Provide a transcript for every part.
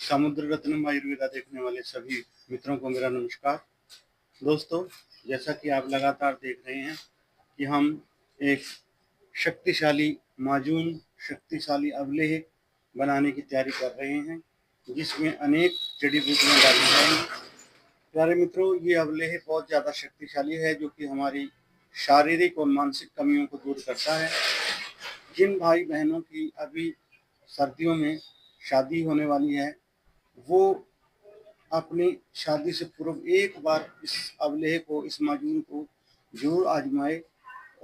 समुद्र रत्नम आयुर्वेदा देखने वाले सभी मित्रों को मेरा नमस्कार। दोस्तों, जैसा कि आप लगातार देख रहे हैं कि हम एक शक्तिशाली माजून, शक्तिशाली अवलेह बनाने की तैयारी कर रहे हैं, जिसमें अनेक जड़ी बूटियाँ डाली जाएंगी। प्यारे मित्रों, ये अवलेह बहुत ज़्यादा शक्तिशाली है, जो कि हमारी शारीरिक और मानसिक कमियों को दूर करता है। जिन भाई बहनों की अभी सर्दियों में शादी होने वाली है, वो अपनी शादी से पूर्व एक बार इस अवलेह को, इस माजून को जरूर आजमाए।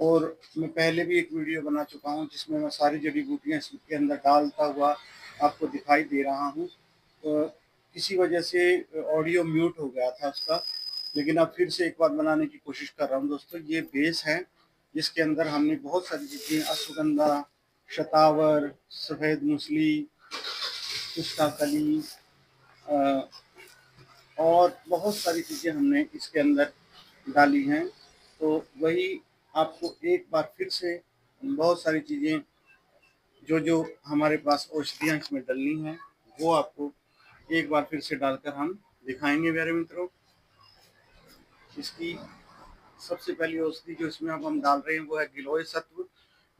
और मैं पहले भी एक वीडियो बना चुका हूं, जिसमें मैं सारी जड़ी बूटियां इसके अंदर डालता हुआ आपको दिखाई दे रहा हूं। तो किसी वजह से ऑडियो म्यूट हो गया था उसका, लेकिन अब फिर से एक बार बनाने की कोशिश कर रहा हूं। दोस्तों, ये बेस है जिसके अंदर हमने बहुत सारी चीज़ें, अश्वगंधा, शतावर, सफ़ेद मूसली, पुष्टाकली और बहुत सारी चीज़ें हमने इसके अंदर डाली हैं। तो वही आपको एक बार फिर से बहुत सारी चीज़ें जो हमारे पास औषधियाँ इसमें डलनी हैं, वो आपको एक बार फिर से डालकर हम दिखाएंगे प्यारे मित्रों। इसकी सबसे पहली औषधि जो इसमें अब हम डाल रहे हैं वो है गिलोय सत्व।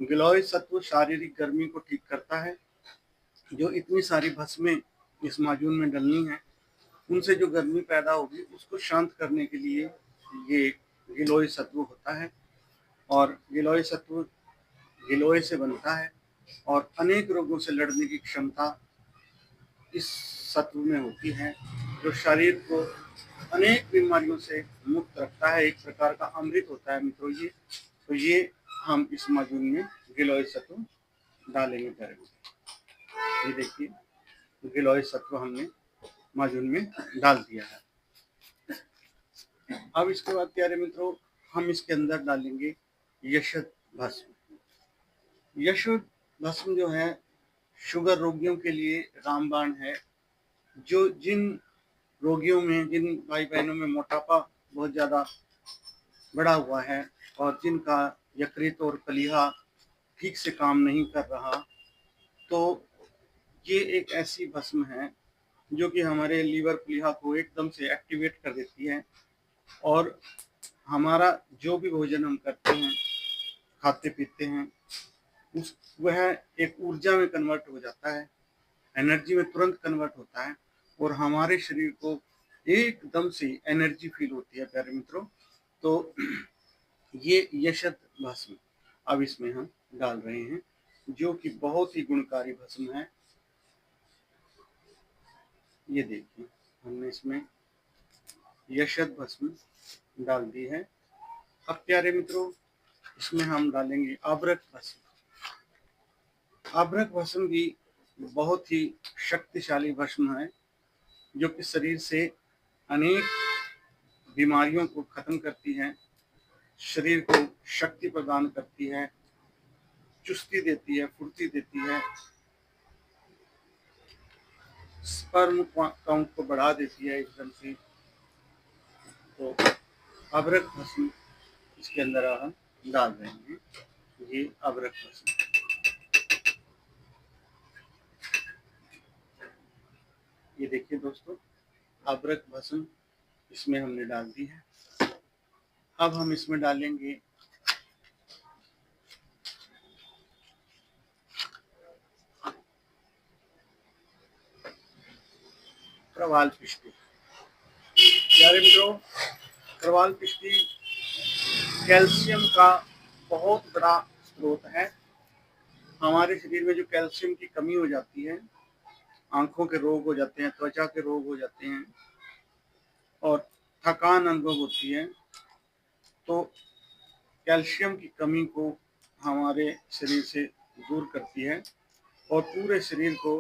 गिलोय सत्व शारीरिक गर्मी को ठीक करता है। जो इतनी सारी भस्में इस माजून में डलनी है, उनसे जो गर्मी पैदा होगी उसको शांत करने के लिए ये गिलोय सत्व होता है। और गिलोय सत्व गिलोय से बनता है और अनेक रोगों से लड़ने की क्षमता इस सत्व में होती है, जो शरीर को अनेक बीमारियों से मुक्त रखता है। एक प्रकार का अमृत होता है मित्रों ये। तो ये हम इस माजून में गिलोय सत्व डालेंगे प्यारे मित्रों। ये देखिए, गिलोय सत्व हमने माजून में डाल दिया है। अब इसके बाद प्यारे मित्रों, हम इसके अंदर डालेंगे यशद भस्म। यशद भस्म जो है, शुगर रोगियों के लिए रामबाण है। जो जिन रोगियों में, जिन भाई बहनों में मोटापा बहुत ज़्यादा बढ़ा हुआ है और जिनका यकृत और कलीहा ठीक से काम नहीं कर रहा, तो ये एक ऐसी भस्म है जो कि हमारे लीवर कलीहा को एकदम से एक्टिवेट कर देती है। और हमारा जो भी भोजन हम करते हैं, खाते पीते हैं, उस वह एक ऊर्जा में कन्वर्ट हो जाता है, एनर्जी में तुरंत कन्वर्ट होता है और हमारे शरीर को एकदम से एनर्जी फील होती है प्यारे मित्रों। तो ये यशद भस्म अब इसमें हम डाल रहे हैं, जो कि बहुत ही गुणकारी भस्म है। ये देखिए, हमने इसमें यशद भस्म डाल दी है। अब प्यारे मित्रों, इसमें हम डालेंगे अबरक भस्म। अबरक भस्म भी बहुत ही शक्तिशाली भस्म है, जो कि शरीर से अनेक बीमारियों को खत्म करती है, शरीर को शक्ति प्रदान करती है, चुस्ती देती है, फुर्ती देती है, स्पर्म काउंट को बढ़ा देती है एकदम से। तो अबरक भस्म इसके अंदर हम डाल रहे हैं। ये अबरक भस्म, ये देखिए दोस्तों, अबरक भस्म इसमें हमने डाल दी है। अब हम इसमें डालेंगे प्रवाल पिष्टी। प्यारे मित्रों, प्रवाल पिष्टी कैल्शियम का बहुत बड़ा स्रोत है। हमारे शरीर में जो कैल्शियम की कमी हो जाती है, आंखों के रोग हो जाते हैं, त्वचा के रोग हो जाते हैं और थकान अनुभव होती है, तो कैल्शियम की कमी को हमारे शरीर से दूर करती है और पूरे शरीर को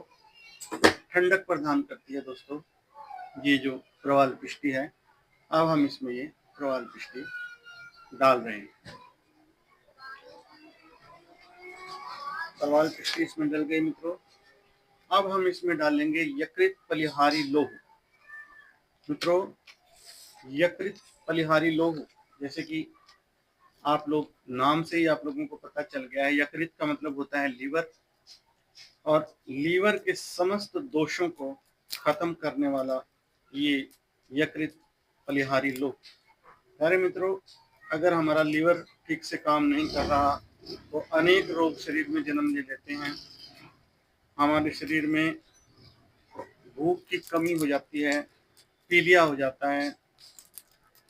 ठंडक प्रदान करती है। दोस्तों, ये जो प्रवाल पिष्टी है, अब हम इसमें ये प्रवाल पिष्टी डाल रहे हैं। प्रवाल पिष्टी इसमें डल गई मित्रों। अब हम इसमें डालेंगे यकृत पलिहारी लौह। मित्रों, यकृत पलिहारी लौह, जैसे कि आप लोग नाम से ही आप लोगों को पता चल गया है, यकृत का मतलब होता है लीवर। और लीवर के समस्त दोषों को खत्म करने वाला ये यकृत पलिहारी लोह। प्यारे मित्रों, अगर हमारा लीवर ठीक से काम नहीं कर रहा तो अनेक रोग शरीर में जन्म ले लेते हैं। हमारे शरीर में भूख की कमी हो जाती है, पीलिया हो जाता है,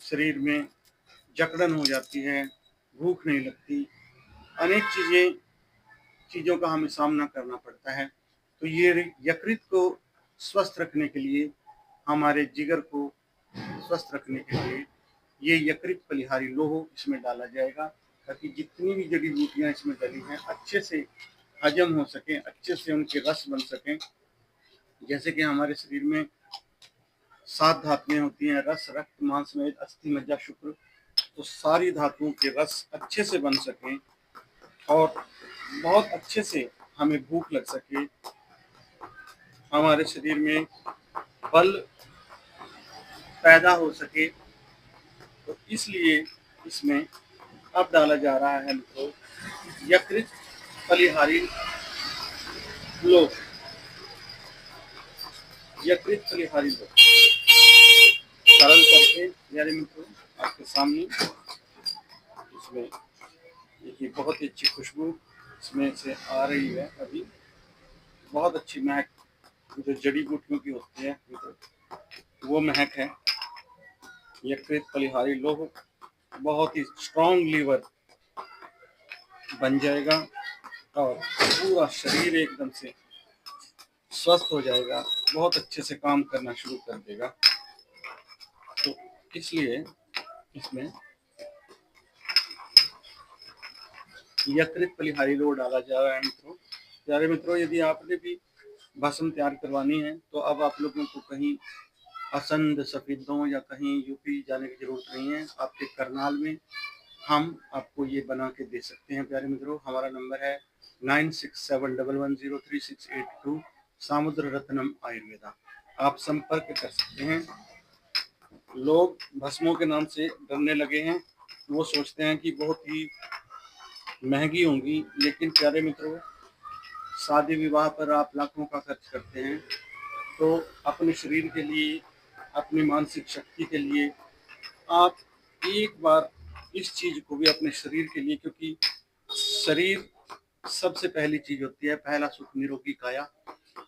शरीर में जकड़न हो जाती है, भूख नहीं लगती, अनेक चीज़ों का हमें सामना करना पड़ता है। तो ये यकृत को स्वस्थ रखने के लिए, हमारे जिगर को स्वस्थ रखने के लिए ये यकृत पलिहारी लोह इसमें डाला जाएगा, ताकि जितनी भी जड़ी बूटियाँ इसमें डली हैं अच्छे से हजम हो सकें, अच्छे से उनके रस बन सकें। जैसे कि हमारे शरीर में 7 धातुएं होती हैं, रस, रक्त, मांस, मेद, अस्थि, मज्जा, शुक्र। तो सारी धातुओं के रस अच्छे से बन सकें और बहुत अच्छे से हमें भूख लग सके, हमारे शरीर में बल पैदा हो सके। तो इसलिए इसमें अब डाला जा रहा है मित्रों यकृत पलिहारी लोह। यकृत पलिहारी लोह सरल करके प्यारे मित्रों आपके सामने, इसमें देखिए बहुत ही अच्छी खुशबू इसमें से आ रही है। अभी बहुत अच्छी महक जो जड़ी बूटियों की होती है वो महक है। यकृत पलिहारी लोह बहुत ही स्ट्रॉन्ग लीवर बन जाएगा और पूरा शरीर एकदम से स्वस्थ हो जाएगा, बहुत अच्छे से काम करना शुरू कर देगा। तो इसलिए इसमें यकृत पलिहारी लोह डाला जा रहा है मित्रों। प्यारे मित्रों, यदि आपने भी भस्म तैयार करवानी है तो अब आप लोगों को कहीं असंध, सफेदों या कहीं यूपी जाने की जरूरत नहीं है। आपके करनाल में हम आपको ये बना के दे सकते हैं। प्यारे मित्रों, हमारा नंबर है 9671103682, सामुद्र रत्नम आयुर्वेदा। आप संपर्क कर सकते हैं। लोग भस्मों के नाम से डरने लगे हैं, वो सोचते हैं कि बहुत ही महंगी होंगी, लेकिन प्यारे मित्रों शादी विवाह पर आप लाखों का खर्च करते हैं, तो अपने शरीर के लिए, अपनी मानसिक शक्ति के लिए आप एक बार इस चीज को भी अपने शरीर के लिए, क्योंकि शरीर सबसे पहली चीज होती है, पहला सुख निरोगी काया।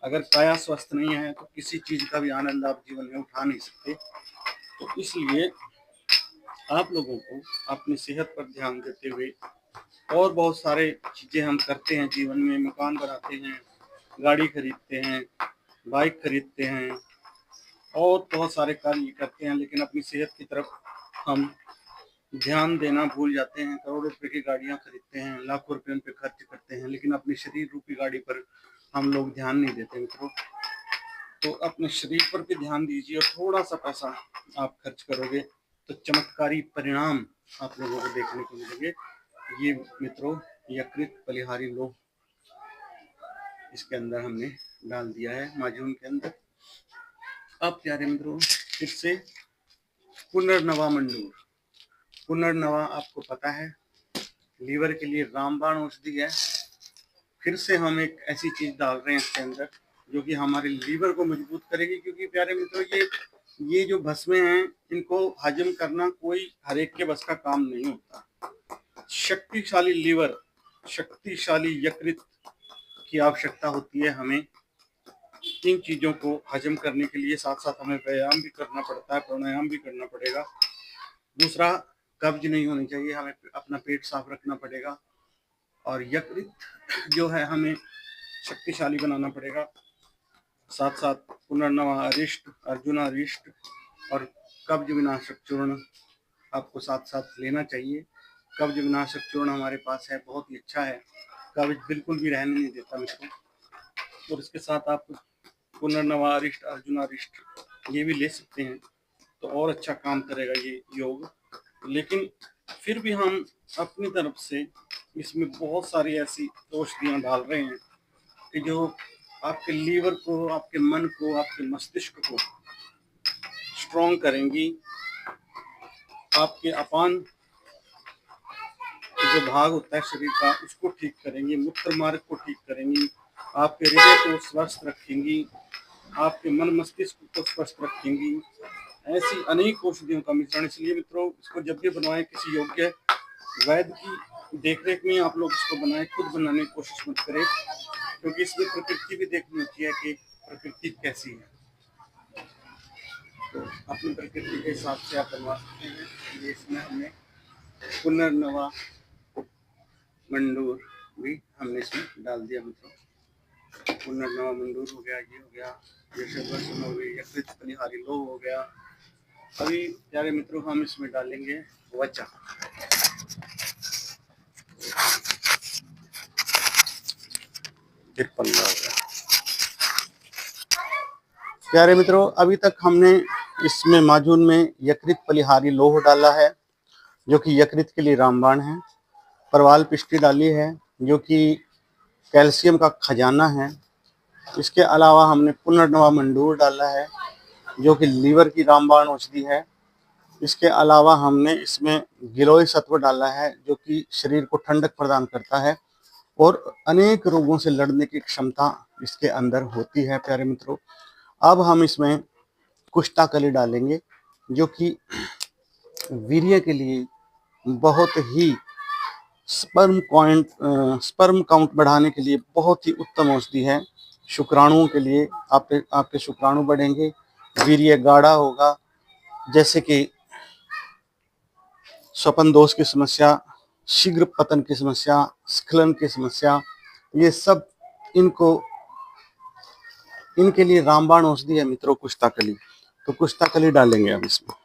अगर काया स्वस्थ नहीं है तो किसी चीज का भी आनंद आप जीवन में उठा नहीं सकते। तो इसलिए आप लोगों को अपनी सेहत पर ध्यान देते हुए और बहुत सारे चीजें हम करते हैं जीवन में, मकान बनाते हैं, गाड़ी खरीदते हैं, बाइक खरीदते हैं और बहुत सारे कार्य करते हैं, लेकिन अपनी सेहत की तरफ हम ध्यान देना भूल जाते हैं। करोड़ों रुपए की गाड़ियां खरीदते हैं, लाखों रुपए उन पे खर्च करते हैं, लेकिन अपनी शरीर रूपी गाड़ी पर हम लोग ध्यान नहीं देते मित्रों। तो अपने शरीर पर भी ध्यान दीजिए और थोड़ा सा पैसा आप खर्च करोगे तो चमत्कारी परिणाम आप लोगों को देखने को मिलेंगे। ये मित्रों यकृत पलिहारी लोह इसके अंदर हमने डाल दिया है माजून के अंदर। अब प्यारे मित्रों फिर से पुनर्नवा मंडूर। पुनर्नवा आपको पता है लीवर के लिए रामबाण औषधि है। फिर से हम एक ऐसी चीज डाल रहे हैं इसके अंदर जो कि हमारे लीवर को मजबूत करेगी, क्योंकि प्यारे मित्रों ये जो भस्में हैं इनको हजम करना कोई हर एक के बस का काम नहीं होता। शक्तिशाली लीवर, शक्तिशाली यकृत की आवश्यकता होती है हमें। इन चीजों को हजम करने के लिए साथ साथ हमें व्यायाम भी करना पड़ता है, प्राणायाम भी करना पड़ेगा। दूसरा, कब्ज नहीं होनी चाहिए, हमें अपना पेट साफ रखना पड़ेगा और यकृत जो है हमें शक्तिशाली बनाना पड़ेगा। साथ साथ पुनर्नवा अरिष्ट, अर्जुना अरिष्ट और कब्ज विनाशक चूर्ण आपको साथ साथ लेना चाहिए। कब्ज विनाशक चूर्ण हमारे पास है, बहुत ही अच्छा है, कब्ज बिल्कुल भी रहने नहीं देता मित्रों। और इसके साथ आप पुनर्नवा अरिष्ट, अर्जुना अरिष्ट ये भी ले सकते हैं, तो और अच्छा काम करेगा ये योग। लेकिन फिर भी हम अपनी तरफ से इसमें बहुत सारी ऐसी औषधियाँ डाल रहे हैं कि जो आपके लीवर को, आपके मन को, आपके मस्तिष्क को स्ट्रॉन्ग करेंगी, आपके अपान जो भाग होता है शरीर का उसको ठीक करेंगी, मूत्र मार्ग को ठीक करेंगी, आपके हृदय को स्वस्थ रखेंगी, आपके मन मस्तिष्क को स्वस्थ रखेंगी। ऐसी अनेक औषधियों का मिश्रण, इसलिए मित्रों इसको जब भी बनवाएं किसी योग्य वैद्य की देखरेख में आप लोग इसको बनाएं, खुद बनाने की कोशिश मत करें, क्योंकि इसमें प्रकृति भी देखनी होती है कि प्रकृति कैसी है। तो अपनी प्रकृति के हिसाब से आप बनवा सकते हैं। ये इसमें हमने पुनर्नवा मंडूर भी हमने इसमें डाल दिया मित्रों। पुनर्नवा मंडूर हो गया, ये हो गया, ये हो गई, यकृत बलिहारी लो हो गया। अभी प्यारे मित्रों हम इसमें डालेंगे वचा। पल्ला हो गया। प्यारे मित्रों अभी तक हमने इसमें माजून में यकृत बलिहारी लोह डाला है जो कि यकृत के लिए रामबाण है। परवाल पिष्टी डाली है जो कि कैल्शियम का खजाना है। इसके अलावा हमने पुनर्नवा मंडूर डाला है जो कि लीवर की रामबाण औषधि है। इसके अलावा हमने इसमें गिलोय सत्व डाला है जो कि शरीर को ठंडक प्रदान करता है और अनेक रोगों से लड़ने की क्षमता इसके अंदर होती है। प्यारे मित्रों अब हम इसमें कुष्ठाकली डालेंगे जो कि वीर्य के लिए बहुत ही स्पर्म काउंट बढ़ाने के लिए बहुत ही उत्तम औषधि है। शुक्राणुओं के लिए आपके शुक्राणु बढ़ेंगे, वीर्य गाढ़ा होगा। जैसे कि स्वपन दोष की समस्या, शीघ्र पतन की समस्या, स्खलन की समस्या, ये सब इनके लिए रामबाण औषधि है मित्रों कुष्ठाकली। तो कुष्ठाकली डालेंगे अब इसमें।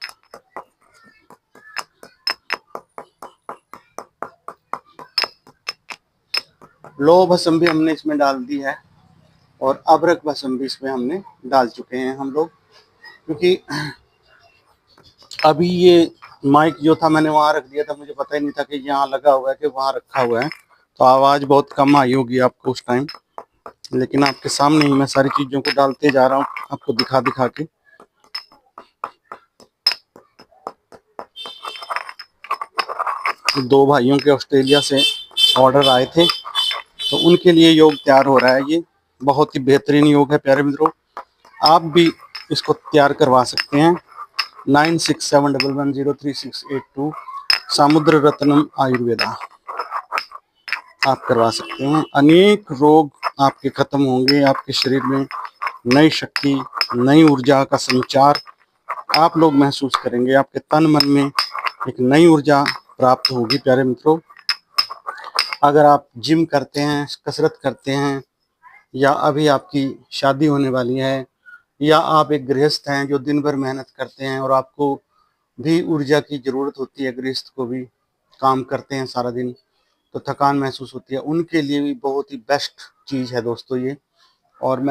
लोह भस्म भी हमने इसमें डाल दी है और अभ्रक भस्म भी इसमें हमने डाल चुके हैं हम लोग, क्योंकि अभी ये माइक जो था मैंने वहां रख दिया था, मुझे पता ही नहीं था कि यहाँ लगा हुआ है कि वहां रखा हुआ है, तो आवाज बहुत कम आई होगी आपको उस टाइम। लेकिन आपके सामने ही मैं सारी चीजों को डालते जा रहा हूँ आपको दिखा दिखा के। दो भाइयों के ऑस्ट्रेलिया से ऑर्डर आए थे तो उनके लिए योग तैयार हो रहा है। ये बहुत ही बेहतरीन योग है प्यारे मित्रों, आप भी इसको तैयार करवा सकते हैं। 9671103682 समुद्र रत्नम आयुर्वेदा आप करवा सकते हैं। अनेक रोग आपके खत्म होंगे, आपके शरीर में नई शक्ति, नई ऊर्जा का संचार आप लोग महसूस करेंगे। आपके तन मन में एक नई ऊर्जा प्राप्त होगी। प्यारे मित्रों अगर आप जिम करते हैं, कसरत करते हैं, या अभी आपकी शादी होने वाली है, या आप एक गृहस्थ हैं जो दिन भर मेहनत करते हैं और आपको भी ऊर्जा की ज़रूरत होती है, गृहस्थ को भी काम करते हैं सारा दिन तो थकान महसूस होती है, उनके लिए भी बहुत ही बेस्ट चीज़ है दोस्तों ये। और मैं